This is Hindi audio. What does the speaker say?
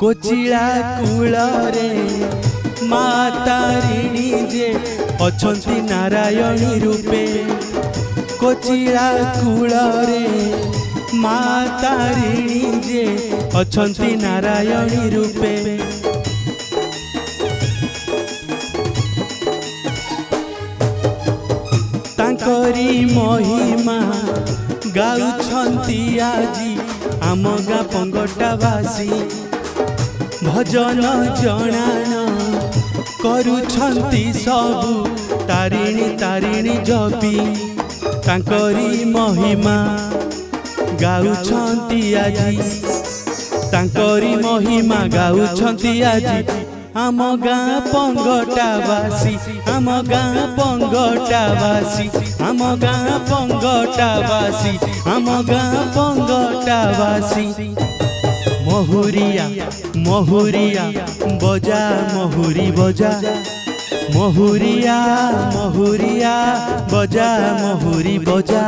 कोचिला कूलरे मातारिणी जे अछंती नारायणी रूपे कोचिला कूलरे मातारिणी जे अछंती नारायणी रूपे तांकरी महिमा गाउछंती आजी आम गाँ पंगटावासी भजन जनान करुछंती सबु तारिणी तारिणी जपी तांकरी महिमा गाउछंती आजी तांकरी महिमा गाउछंती आजी आम गाँ पंगटावासी आम गाँ पंगटावासी आम गाँ पंगटावासी आम गाँ पंगटावासी महुरिया महुरिया बजा महुरी बजा महुरिया महुरिया बजा महुरी बजा।